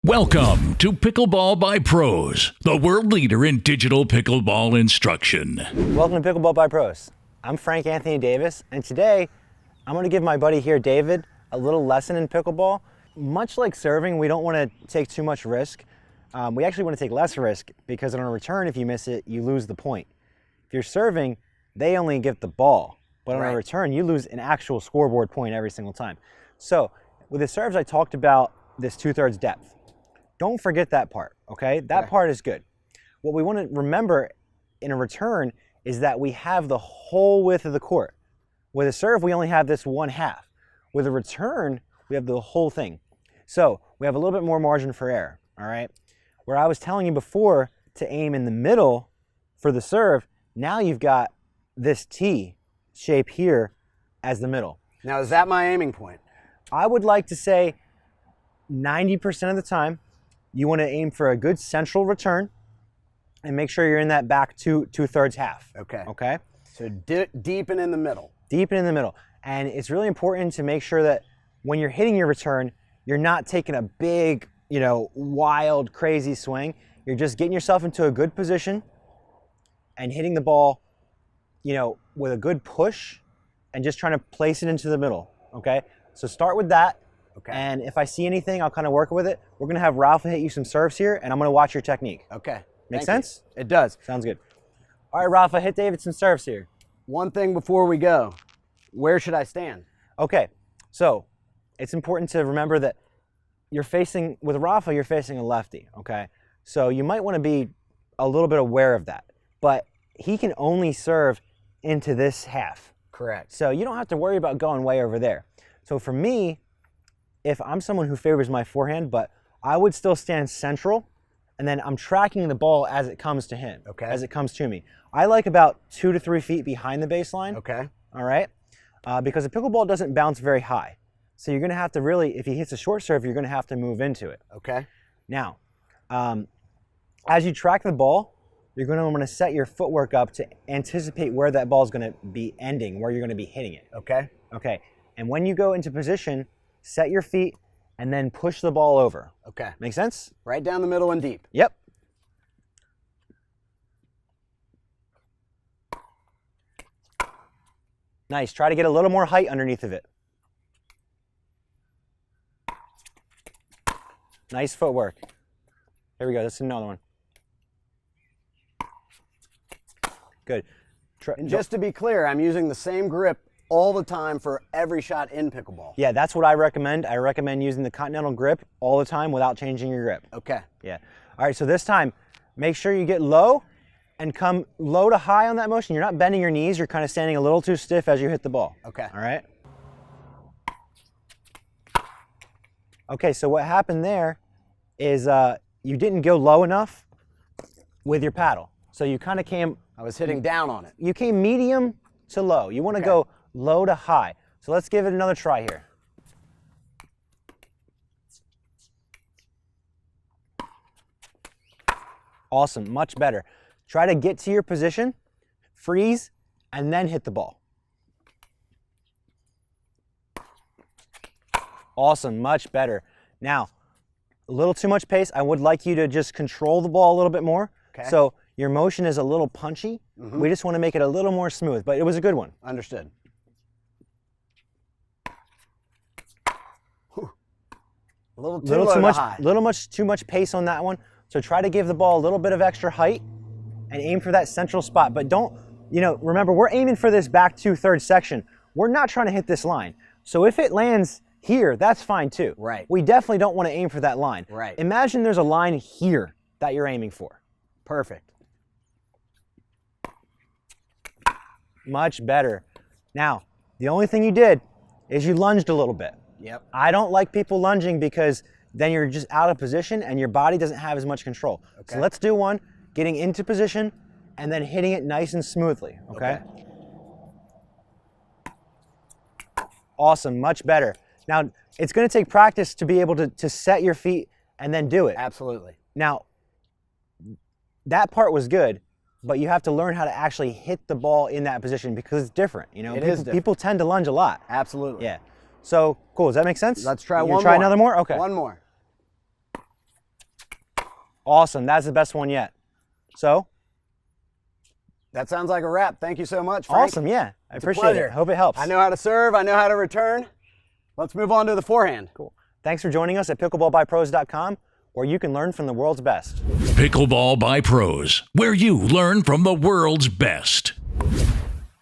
Welcome to Pickleball by Pros, the world leader in digital pickleball instruction. Welcome to Pickleball by Pros. I'm Frank Anthony Davis, and today I'm going to give my buddy here, David, a little lesson in pickleball. Much like serving, we don't want to take too much risk. We actually want to take less risk because on a return, if you miss it, you lose the point. If you're serving, they only get the ball, but on a return, you lose an actual scoreboard point every single time. So with the serves, I talked about this 2/3 depth. Don't forget that part, okay? That part is good. What we want to remember in a return is that we have the whole width of the court. With a serve, we only have this 1/2. With a return, we have the whole thing. So we have a little bit more margin for error, all right? Where I was telling you before to aim in the middle for the serve, now you've got this T shape here as the middle. Now, is that my aiming point? I would like to say 90% of the time, you want to aim for a good central return and make sure you're in that back 2/3 half. Okay. Okay? So deep and in the middle. Deep and in the middle. And it's really important to make sure that when you're hitting your return, you're not taking a big, wild, crazy swing. You're just getting yourself into a good position and hitting the ball, with a good push and just trying to place it into the middle. Okay? So start with that. Okay. And if I see anything, I'll kind of work with it. We're going to have Ralph hit you some serves here, and I'm going to watch your technique. Okay. Make sense? It does. Sounds good. All right, Ralph, hit David some serves here. One thing before we go, where should I stand? Okay, so it's important to remember that with Rafa, you're facing a lefty, okay? So you might want to be a little bit aware of that. But he can only serve into this half. Correct. So you don't have to worry about going way over there. So for me, if I'm someone who favors my forehand, but I would still stand central, and then I'm tracking the ball as it comes to him, as it comes to me. I like about 2 to 3 feet behind the baseline. Okay. All right? Because the pickleball doesn't bounce very high. So you're going to have to really, if he hits a short serve, you're going to have to move into it. Okay. Now, as you track the ball, you're going to want to set your footwork up to anticipate where that ball is going to be ending, where you're going to be hitting it. Okay. Okay. And when you go into position, set your feet and then push the ball over. Okay. Make sense? Right down the middle and deep. Yep. Nice. Try to get a little more height underneath of it. Nice footwork. Here we go. This is another one. Good. And just to be clear, I'm using the same grip all the time for every shot in pickleball. Yeah, that's what I recommend. I recommend using the continental grip all the time without changing your grip. Okay. Yeah. All right, so this time, make sure you get low and come low to high on that motion. You're not bending your knees. You're kind of standing a little too stiff as you hit the ball. Okay. All right? Okay, so what happened there is you didn't go low enough with your paddle. So you kind of came... I was hitting down on it. You came medium to low. You want to go low to high. So let's give it another try here. Awesome, much better. Try to get to your position, freeze, and then hit the ball. Awesome, much better. Now, a little too much pace. I would like you to just control the ball a little bit more. Okay. So your motion is a little punchy. We just want to make it a little more smooth, but it was a good one. Understood. A little too much pace on that one. So try to give the ball a little bit of extra height and aim for that central spot. But don't, remember, we're aiming for this back 2/3 section. We're not trying to hit this line. So if it lands here, that's fine too. Right. We definitely don't want to aim for that line. Right. Imagine there's a line here that you're aiming for. Perfect. Much better. Now, the only thing you did is you lunged a little bit. Yep. I don't like people lunging because then you're just out of position and your body doesn't have as much control. Okay. So let's do one, getting into position and then hitting it nice and smoothly, okay? Awesome, much better. Now, it's gonna take practice to be able to set your feet and then do it. Absolutely. Now, that part was good, but you have to learn how to actually hit the ball in that position because it's different. It is different. People tend to lunge a lot. Absolutely. Yeah. So, cool. Does that make sense? Let's try You one more. Try another more? Okay. One more. Awesome. That's the best one yet. So, That sounds like a wrap. Thank you so much, Frank. awesome. Yeah. I It's a appreciate pleasure. it. Hope it helps. I know how to serve. I know how to return. Let's move on to the forehand. Cool. Thanks for joining us at pickleballbypros.com, where you can learn from the world's best. Pickleball by Pros, where you learn from the world's best.